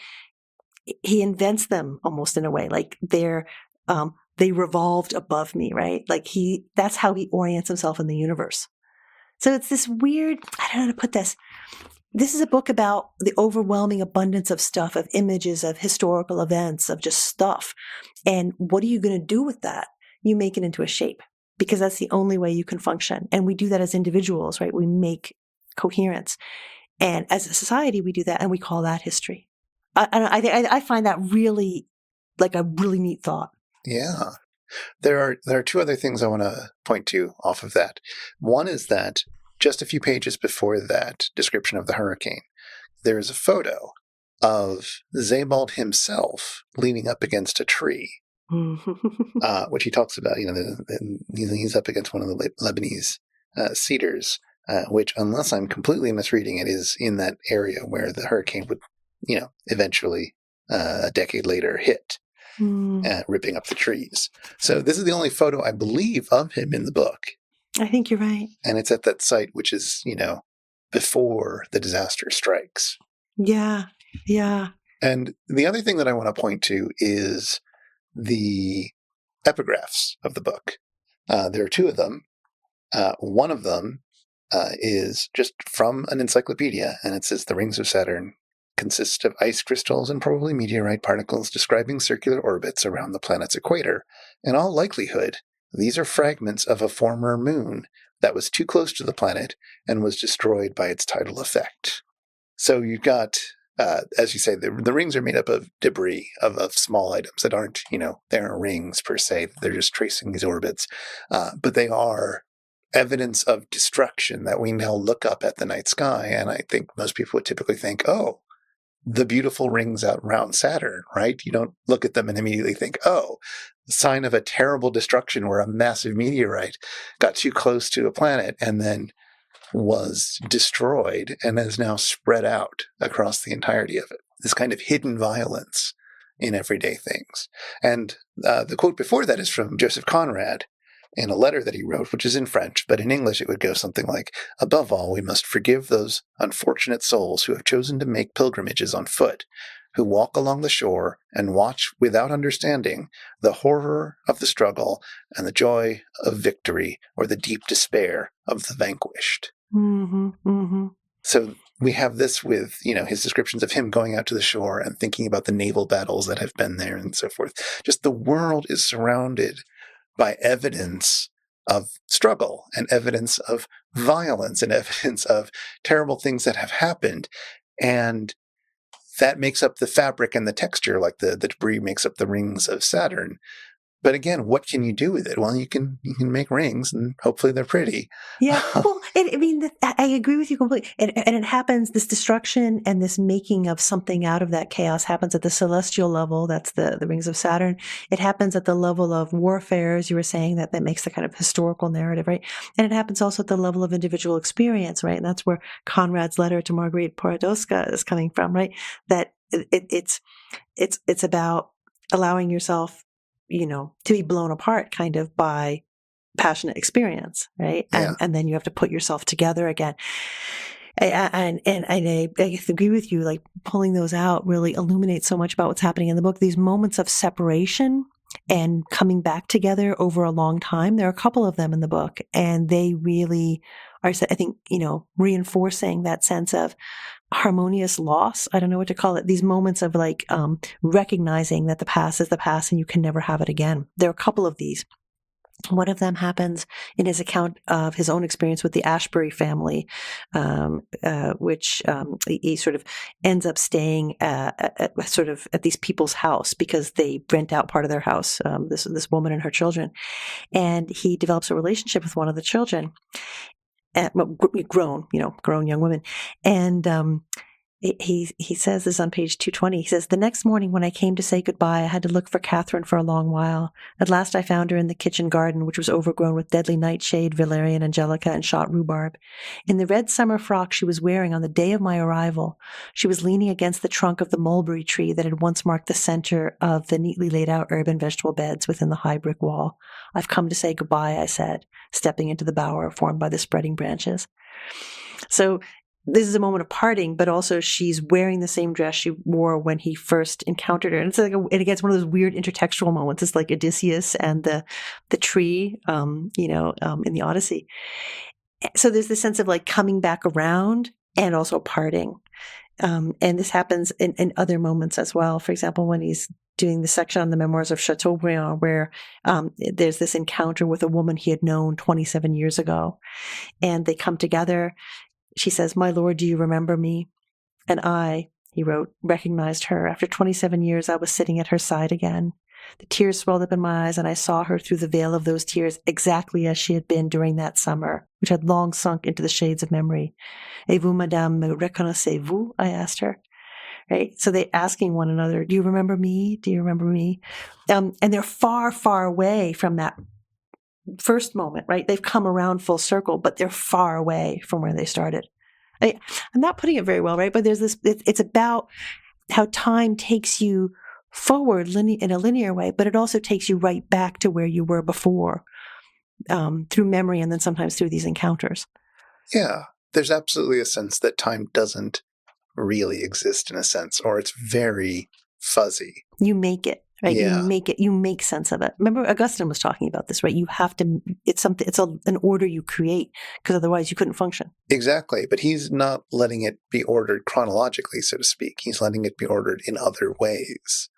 He invents them almost in a way, like they revolved above me, right? Like that's how he orients himself in the universe. So it's this weird, I don't know how to put this. This is a book about the overwhelming abundance of stuff, of images, of historical events, of just stuff. And what are you going to do with that? You make it into a shape, because that's the only way you can function. And we do that as individuals, right? We make coherence. And as a society, we do that, and we call that history. I find that really, like, a really neat thought. Yeah. There are 2 other things I want to point to off of that. One is that just a few pages before that description of the hurricane, there is a photo of Sebald himself leaning up against a tree, which he talks about. He's up against one of the Lebanese cedars, which, unless I'm completely misreading it, is in that area where the hurricane would, eventually, a decade later, hit, ripping up the trees. So this is the only photo I believe of him in the book. I think you're right. And it's at that site, which is, before the disaster strikes. Yeah. Yeah. And the other thing that I want to point to is the epigraphs of the book. There are two of them. One of them is just from an encyclopedia, and it says the Rings of Saturn consist of ice crystals and probably meteorite particles describing circular orbits around the planet's equator. In all likelihood, these are fragments of a former moon that was too close to the planet and was destroyed by its tidal effect. So you've got, as you say, the rings are made up of debris, of small items that aren't, they aren't rings per se. They're just tracing these orbits. But they are evidence of destruction that we now look up at the night sky. And I think most people would typically think, oh, the beautiful rings out around Saturn, right? You don't look at them and immediately think, oh, the sign of a terrible destruction where a massive meteorite got too close to a planet and then was destroyed and is now spread out across the entirety of it. This kind of hidden violence in everyday things. And the quote before that is from Joseph Conrad in a letter that he wrote, which is in French, but in English it would go something like, "Above all, we must forgive those unfortunate souls who have chosen to make pilgrimages on foot, who walk along the shore and watch without understanding the horror of the struggle and the joy of victory or the deep despair of the vanquished." Mm-hmm, mm-hmm. So we have this with, his descriptions of him going out to the shore and thinking about the naval battles that have been there and so forth. Just the world is surrounded by evidence of struggle and evidence of violence and evidence of terrible things that have happened. And that makes up the fabric and the texture, like the debris makes up the rings of Saturn. But again, what can you do with it? Well, you can make rings, and hopefully they're pretty. Yeah. Well, I agree with you completely. And it happens, this destruction and this making of something out of that chaos happens at the celestial level. That's the Rings of Saturn. It happens at the level of warfare, as you were saying, that makes the kind of historical narrative, right? And it happens also at the level of individual experience, right? And that's where Conrad's letter to Marguerite Poradoska is coming from, right? That it's about allowing yourself, to be blown apart kind of by passionate experience, right? Yeah. And then you have to put yourself together again. And I agree with you, like pulling those out really illuminates so much about what's happening in the book. These moments of separation and coming back together over a long time, there are a couple of them in the book, and they really are, I think, reinforcing that sense of harmonious loss. I don't know what to call it. These moments of like recognizing that the past is the past and you can never have it again. There are a couple of these. One of them happens in his account of his own experience with the Ashbury family, which he sort of ends up staying at these people's house because they rent out part of their house, this woman and her children. And he develops a relationship with one of the children, grown young women. And he says this on page 220. He says, "The next morning when I came to say goodbye, I had to look for Catherine for a long while. At last I found her in the kitchen garden, which was overgrown with deadly nightshade, valerian, angelica, and shot rhubarb. In the red summer frock she was wearing on the day of my arrival, she was leaning against the trunk of the mulberry tree that had once marked the center of the neatly laid out herb and vegetable beds within the high brick wall. 'I've come to say goodbye,' I said, stepping into the bower formed by the spreading branches." So this is a moment of parting, but also she's wearing the same dress she wore when he first encountered her. And it's like, and again, it's one of those weird intertextual moments. It's like Odysseus and the tree, in the Odyssey. So there's this sense of like coming back around and also parting. And this happens in other moments as well. For example, when he's doing the section on the memoirs of Chateaubriand, where there's this encounter with a woman he had known 27 years ago, and they come together. She says, "My lord, do you remember me?" And I, he wrote, recognized her. After 27 years, I was sitting at her side again. The tears swelled up in my eyes, and I saw her through the veil of those tears exactly as she had been during that summer, which had long sunk into the shades of memory. "Et vous, madame, me reconnaissez-vous?" I asked her. Right? So they're asking one another, "Do you remember me? Do you remember me?" And they're far, far away from that first moment, right? They've come around full circle, but they're far away from where they started. I'm not putting it very well, right? But there's this, it's about how time takes you forward in a linear way, but it also takes you right back to where you were before, through memory and then sometimes through these encounters. Yeah. There's absolutely a sense that time doesn't really exist in a sense, or it's very fuzzy. You make it, right? Yeah. You make sense of it. Remember, Augustine was talking about this, right? You have to, it's an order you create, because otherwise you couldn't function. Exactly. But he's not letting it be ordered chronologically, so to speak. He's letting it be ordered in other ways.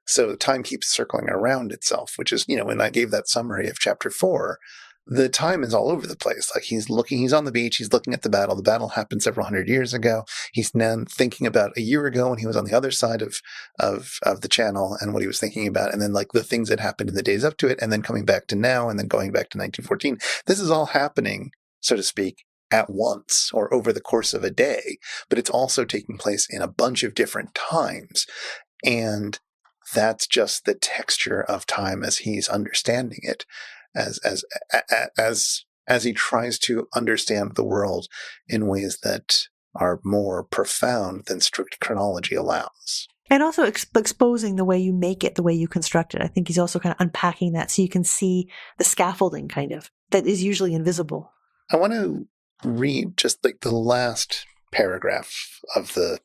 So time keeps circling around itself, which is, when I gave that summary of chapter 4, the time is all over the place. Like he's on the beach, he's looking at the battle. The battle happened several hundred years ago. He's now thinking about a year ago when he was on the other side of the channel and what he was thinking about. And then like the things that happened in the days up to it, and then coming back to now, and then going back to 1914. This is all happening, so to speak, at once or over the course of a day, but it's also taking place in a bunch of different times. And that's just the texture of time as he's understanding it, as he tries to understand the world in ways that are more profound than strict chronology allows. And also exposing the way you make it, the way you construct it. I think he's also kind of unpacking that so you can see the scaffolding kind of that is usually invisible. I want to read just like the last paragraph of the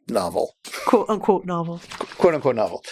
novel. Quote unquote novel. Quote unquote novel.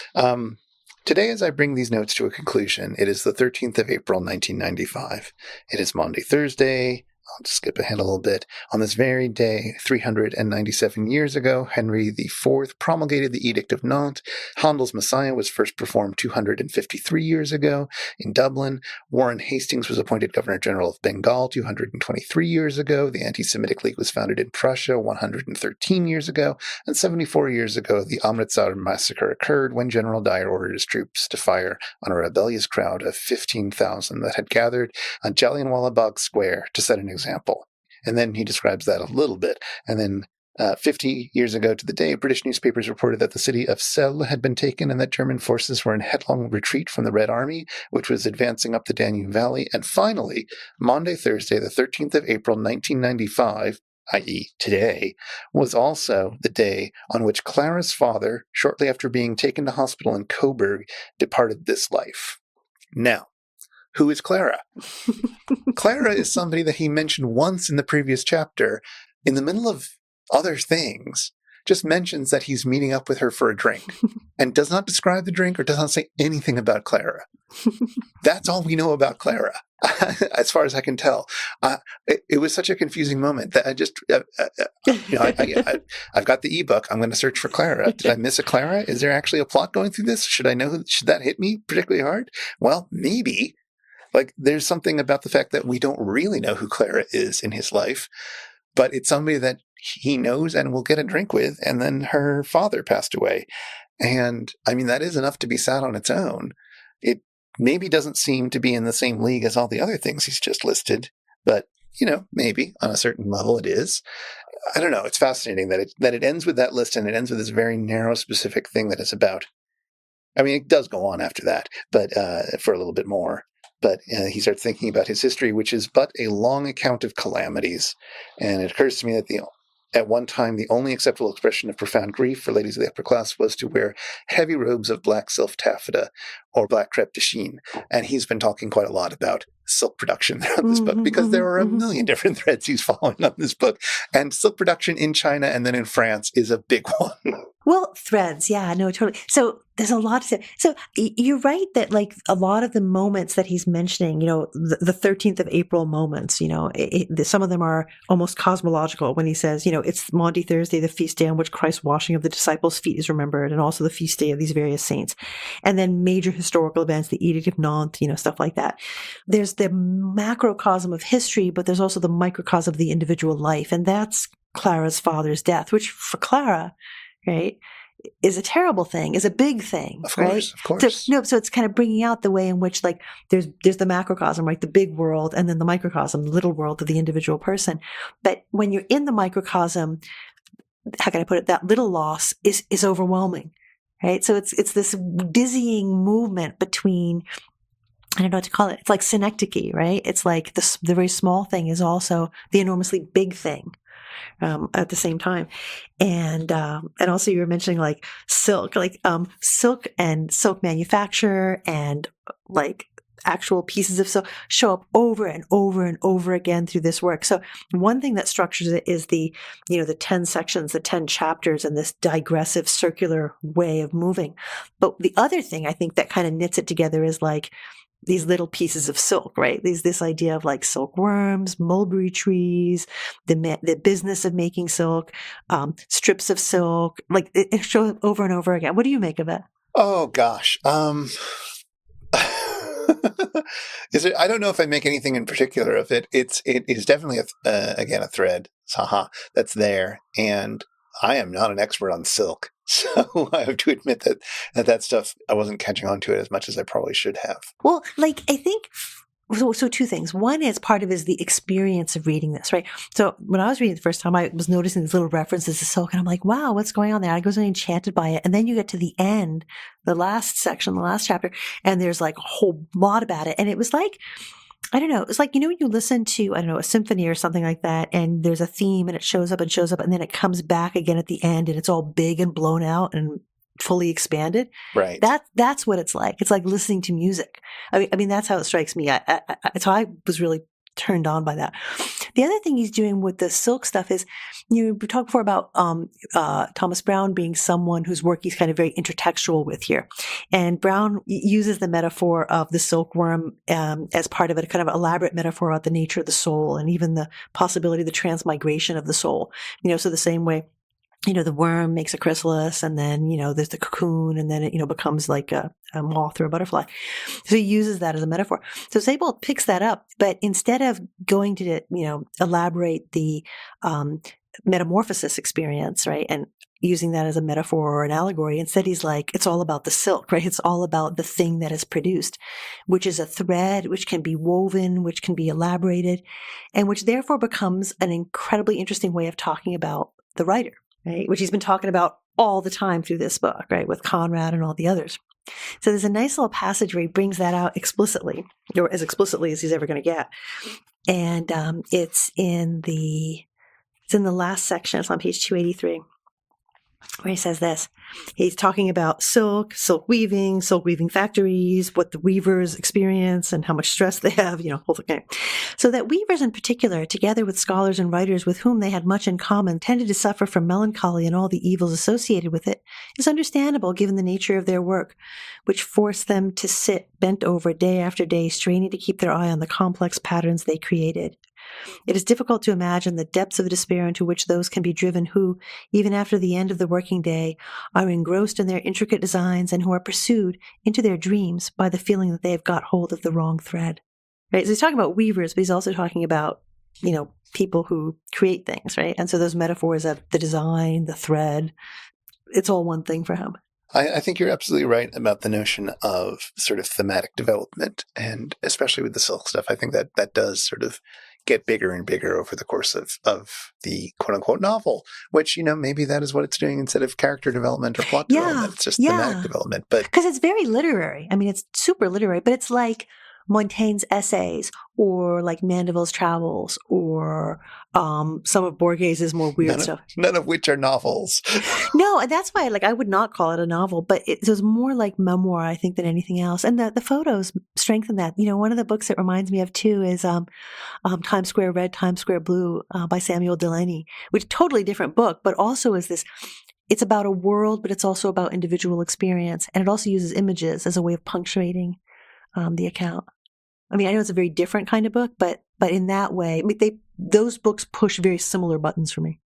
Today, as I bring these notes to a conclusion, it is the 13th of April, 1995. It is Maundy Thursday. I'll just skip ahead a little bit. On this very day, 397 years ago, Henry IV promulgated the Edict of Nantes. Handel's Messiah was first performed 253 years ago in Dublin. Warren Hastings was appointed Governor-General of Bengal 223 years ago. The Anti-Semitic League was founded in Prussia 113 years ago. And 74 years ago, the Amritsar massacre occurred when General Dyer ordered his troops to fire on a rebellious crowd of 15,000 that had gathered on Jallianwala Bagh Square to set an example. And then he describes that a little bit. And then 50 years ago to the day, British newspapers reported that the city of Celle had been taken and that German forces were in headlong retreat from the Red Army, which was advancing up the Danube Valley. And finally, Maundy Thursday, the 13th of April, 1995, i.e. today, was also the day on which Clara's father, shortly after being taken to hospital in Coburg, departed this life. Now, who is Clara? Clara is somebody that he mentioned once in the previous chapter, in the middle of other things, just mentions that he's meeting up with her for a drink and does not describe the drink or does not say anything about Clara. That's all we know about Clara, as far as I can tell. It was such a confusing moment that I just, I've got the ebook. I'm going to search for Clara. Did I miss a Clara? Is there actually a plot going through this? Should that hit me particularly hard? Well, maybe. Like, there's something about the fact that we don't really know who Clara is in his life, but it's somebody that he knows and will get a drink with, and then her father passed away. And, I mean, that is enough to be sad on its own. It maybe doesn't seem to be in the same league as all the other things he's just listed, but, maybe on a certain level it is. I don't know. It's fascinating that it ends with that list, and it ends with this very narrow, specific thing that it's about. I mean, it does go on after that, but for a little bit more. But he starts thinking about his history, which is but a long account of calamities. And it occurs to me that at one time, the only acceptable expression of profound grief for ladies of the upper class was to wear heavy robes of black silk taffeta or black crepe de chine. And he's been talking quite a lot about silk production throughout this book, because there are a million different threads he's following on this book. And silk production in China and then in France is a big one. Well, threads. Yeah, no, totally. So there's a lot to say. So you're right that like a lot of the moments that he's mentioning, the 13th of April moments, some of them are almost cosmological when he says, it's Maundy Thursday, the feast day on which Christ's washing of the disciples' feet is remembered, and also the feast day of these various saints. And then major historical events, the Edict of Nantes, stuff like that. There's the macrocosm of history, but there's also the microcosm of the individual life. And that's Clara's father's death, which for Clara, right, is a terrible thing, is a big thing, of right? Course, of course. So it's kind of bringing out the way in which like there's the macrocosm, right, the big world, and then the microcosm, the little world of the individual person. But when you're in the microcosm, how can I put it? That little loss is overwhelming, right? So it's this dizzying movement between I don't know what to call it. It's like synecdoche, right? It's like the very small thing is also the enormously big thing at the same time. And also you were mentioning like silk, silk and silk manufacture and like actual pieces of silk show up over and over and over again through this work. So one thing that structures it is the 10 sections, the 10 chapters, and this digressive circular way of moving. But the other thing I think that kind of knits it together is like these little pieces of silk, right? This idea of like silkworms, mulberry trees, the business of making silk, strips of silk, like it shows up over and over again. What do you make of it? Oh gosh. Is it? I don't know if I make anything in particular of it. It is definitely again a thread, haha, that's there, and I am not an expert on silk, so I have to admit that stuff I wasn't catching on to it as much as I probably should have. Well, like I think so two things. One is part of is the experience of reading this, right? So when I was reading it the first time, I was noticing these little references to silk, and I'm like, wow, what's going on there? I was enchanted by it. And then you get to the end, the last section, the last chapter, and there's like a whole lot about it. And it was like, I don't know. It's like, when you listen to, I don't know, a symphony or something like that, and there's a theme and it shows up, and then it comes back again at the end and it's all big and blown out and fully expanded. Right. That's what it's like. It's like listening to music. I mean, that's how it strikes me. So I was really turned on by that. The other thing he's doing with the silk stuff is, we talked before about Thomas Brown being someone whose work he's kind of very intertextual with here. And Brown uses the metaphor of the silkworm as part of a kind of elaborate metaphor about the nature of the soul and even the possibility of the transmigration of the soul. So the same way, the worm makes a chrysalis, and then, there's the cocoon, and then it, becomes like a moth or a butterfly. So he uses that as a metaphor. So Sebald picks that up, but instead of going to, elaborate the metamorphosis experience, right, and using that as a metaphor or an allegory, instead he's like, it's all about the silk, right? It's all about the thing that is produced, which is a thread, which can be woven, which can be elaborated, and which therefore becomes an incredibly interesting way of talking about the writer. Right, which he's been talking about all the time through this book, right, with Conrad and all the others. So there's a nice little passage where he brings that out explicitly, or as explicitly as he's ever going to get. And it's in the last section. It's on page 283, where he says this. He's talking about silk weaving factories, what the weavers experience and how much stress they have, whole thing. So that weavers in particular, together with scholars and writers with whom they had much in common, tended to suffer from melancholy and all the evils associated with it, is understandable given the nature of their work, which forced them to sit bent over day after day, straining to keep their eye on the complex patterns they created. It is difficult to imagine the depths of despair into which those can be driven who, even after the end of the working day, are engrossed in their intricate designs and who are pursued into their dreams by the feeling that they have got hold of the wrong thread. Right? So he's talking about weavers, but he's also talking about, people who create things, right? And so those metaphors of the design, the thread, it's all one thing for him. I think you're absolutely right about the notion of sort of thematic development, and especially with the silk stuff, I think that does sort of get bigger and bigger over the course of the quote-unquote novel, which, maybe that is what it's doing instead of character development or plot development. It's just thematic development. But because it's very literary. I mean, it's super literary, but it's like Montaigne's essays or like Mandeville's travels or some of Borges's more weird stuff. None of which are novels. No, and that's why I would not call it a novel, but it was more like memoir, I think, than anything else. And the photos strengthen that. One of the books it reminds me of too is Times Square Red, Times Square Blue by Samuel Delany, which is a totally different book, but also is this. It's about a world, but it's also about individual experience. And it also uses images as a way of punctuating the account. I mean, I know it's a very different kind of book, but in that way, I mean, those books push very similar buttons for me.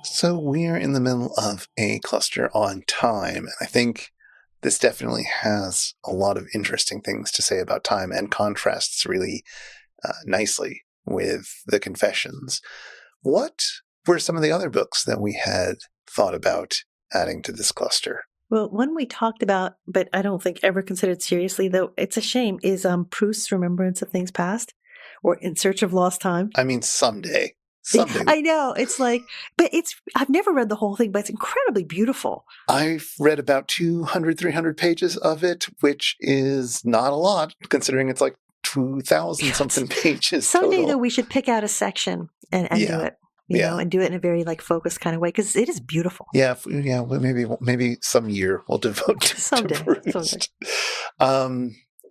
So we're in the middle of a cluster on time, and I think this definitely has a lot of interesting things to say about time and contrasts really nicely with the Confessions. What were some of the other books that we had thought about adding to this cluster? Well, one we talked about, but I don't think ever considered seriously, though it's a shame, is Proust's Remembrance of Things Past, or In Search of Lost Time. I mean, someday. Someday. I know. It's like, but I've never read the whole thing, but it's incredibly beautiful. I've read about 200, 300 pages of it, which is not a lot considering it's like 2,000 something pages Someday, total. though, we should pick out a section and do it, and do it in a very like focused kind of way because it is beautiful. Yeah. Well, maybe some year we'll devote to Proust.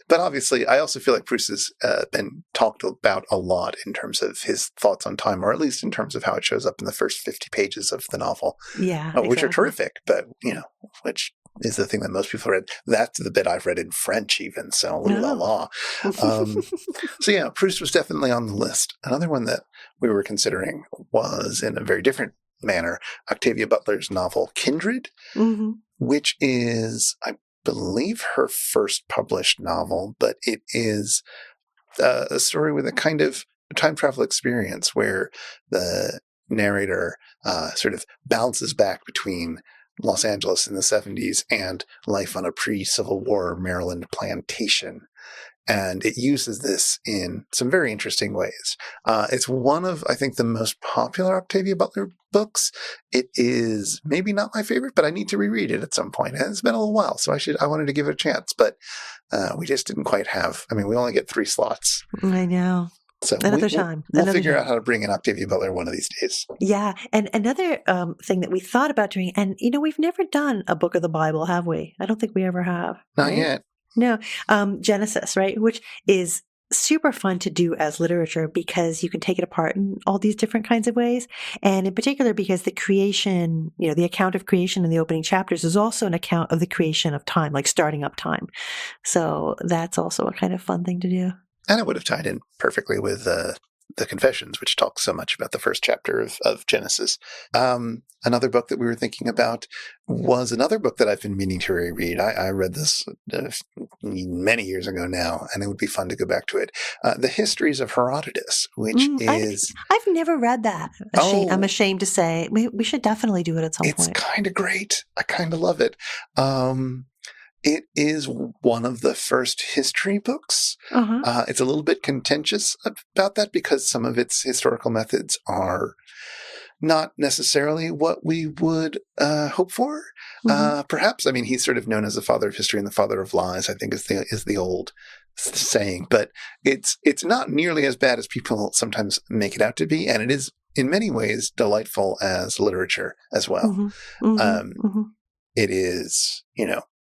But obviously, I also feel like Proust has been talked about a lot in terms of his thoughts on time, or at least in terms of how it shows up in the first 50 pages of the novel. Yeah. Which are terrific, but, which is the thing that most people read. That's the bit I've read in French even, so la la. So yeah, Proust was definitely on the list. Another one that we were considering was in a very different manner, Octavia Butler's novel Kindred, which is, I believe, her first published novel, but it is a story with a kind of time travel experience where the narrator sort of bounces back between Los Angeles in the 70s and life on a pre-Civil War Maryland plantation. And it uses this in some very interesting ways. It's one of, I think, the most popular Octavia Butler books. It is maybe not my favorite, but I need to reread it at some point. And it's been a little while, so I wanted to give it a chance. But we just didn't quite have, we only get 3 slots. I know. So we'll figure out how to bring in Octavia Butler one of these days. Yeah. And another thing that we thought about doing, and, we've never done a book of the Bible, have we? I don't think we ever have. Not yet. No. Genesis, right? Which is super fun to do as literature because you can take it apart in all these different kinds of ways. And in particular, because the creation, the account of creation in the opening chapters is also an account of the creation of time, like starting up time. So that's also a kind of fun thing to do. And it would have tied in perfectly with the Confessions, which talks so much about the first chapter of Genesis. Another book that we were thinking about was another book that I've been meaning to reread. I read this many years ago now, and it would be fun to go back to it. The Histories of Herodotus, which is... I've never read that. I'm ashamed to say. We should definitely do it at some point. It's kind of great. I kind of love it. It is one of the first history books. It's a little bit contentious about that because some of its historical methods are not necessarily what we would hope for. Perhaps, he's sort of known as the father of history and the father of lies, I think is the old saying. But it's not nearly as bad as people sometimes make it out to be, and it is in many ways delightful as literature as well. It is,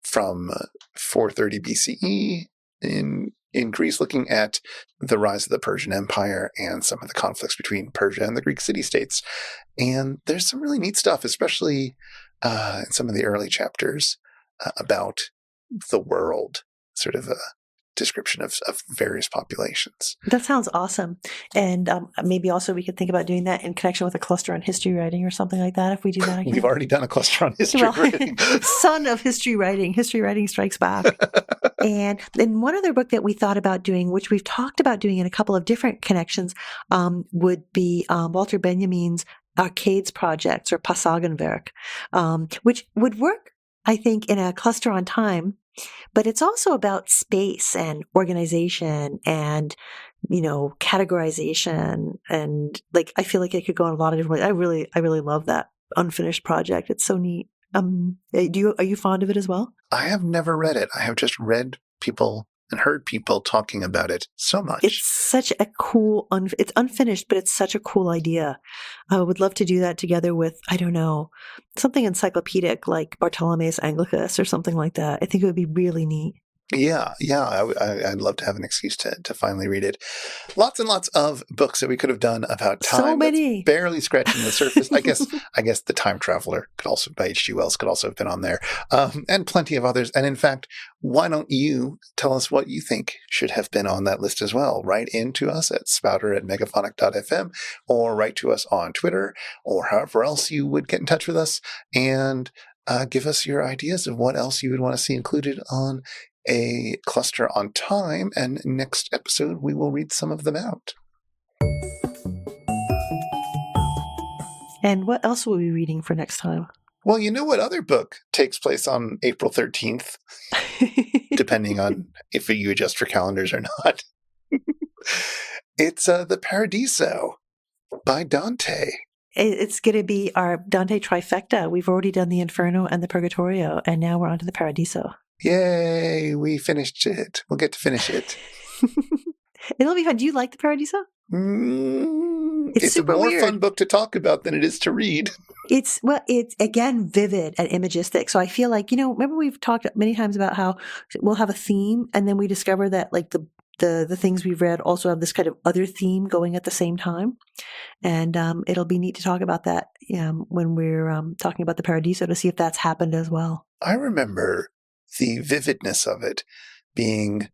from 430 BCE in Greece, looking at the rise of the Persian Empire and some of the conflicts between Persia and the Greek city-states. And there's some really neat stuff, especially in some of the early chapters about the world, sort of a description of various populations. That sounds awesome. And maybe also we could think about doing that in connection with a cluster on history writing or something like that if we do that again. We've already done a cluster on history writing. Son of history writing strikes back. And then one other book that we thought about doing, which we've talked about doing in a couple of different connections, would be Walter Benjamin's Arcades Projects or Passagenwerk, which would work, I think, in a cluster on time. But it's also about space and organization and, categorization. And I feel like it could go in a lot of different ways. I really love that unfinished project. It's so neat. Are you fond of it as well? I have never read it. I have just read people and heard people talking about it so much. It's such a cool, it's unfinished, but it's such a cool idea. I would love to do that together with, I don't know, something encyclopedic like Bartholomæus Anglicus or something like that. I think it would be really neat. Yeah. I'd love to have an excuse to finally read it. Lots and lots of books that we could have done about time. So many. Barely scratching the surface. I guess The Time Traveler by H.G. Wells could also have been on there. And plenty of others. And in fact, why don't you tell us what you think should have been on that list as well? Write in to us at spouter@megaphonic.fm or write to us on Twitter or however else you would get in touch with us and give us your ideas of what else you would want to see included on a cluster on time, and next episode we will read some of them out. And what else will we be reading for next time? Well, you know what other book takes place on April 13th, depending on if you adjust for calendars or not. It's The Paradiso by Dante. It's going to be our Dante trifecta. We've already done the Inferno and the Purgatorio, and now we're on to the Paradiso. Yay, we finished it. We'll get to finish it. It'll be fun. Do you like the Paradiso? It's a more fun book to talk about than it is to read. It's again vivid and imagistic. So I feel like, remember we've talked many times about how we'll have a theme and then we discover that like the things we've read also have this kind of other theme going at the same time. And it'll be neat to talk about that when we're talking about the Paradiso to see if that's happened as well. I remember the vividness of it being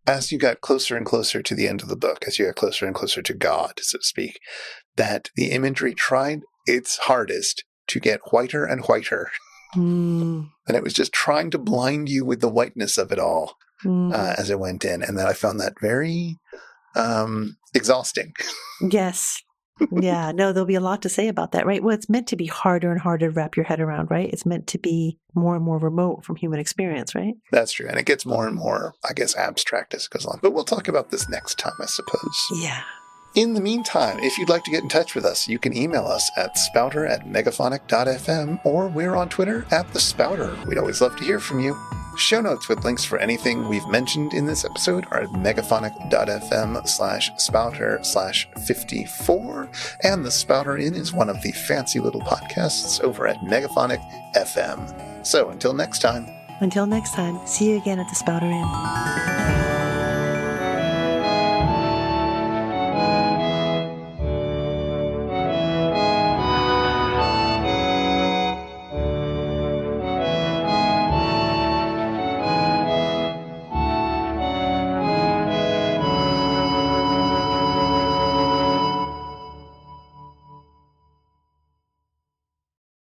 as you got closer and closer to the end of the book, as you got closer and closer to God, so to speak, that the imagery tried its hardest to get whiter and whiter. And it was just trying to blind you with the whiteness of it all as it went in. And then I found that very exhausting. Yes. Yeah. No, there'll be a lot to say about that, right? Well, it's meant to be harder and harder to wrap your head around, right? It's meant to be more and more remote from human experience, right? That's true. And it gets more and more, I guess, abstract as it goes along. But we'll talk about this next time, I suppose. Yeah. In the meantime, if you'd like to get in touch with us, you can email us at spouter@megaphonic.fm, or we're on Twitter @thespouter. We'd always love to hear from you. Show notes with links for anything we've mentioned in this episode are at megaphonic.fm/spouter/54, and the Spouter-Inn is one of the fancy little podcasts over at Megaphonic FM. So until next time. Until next time, see you again at the Spouter-Inn.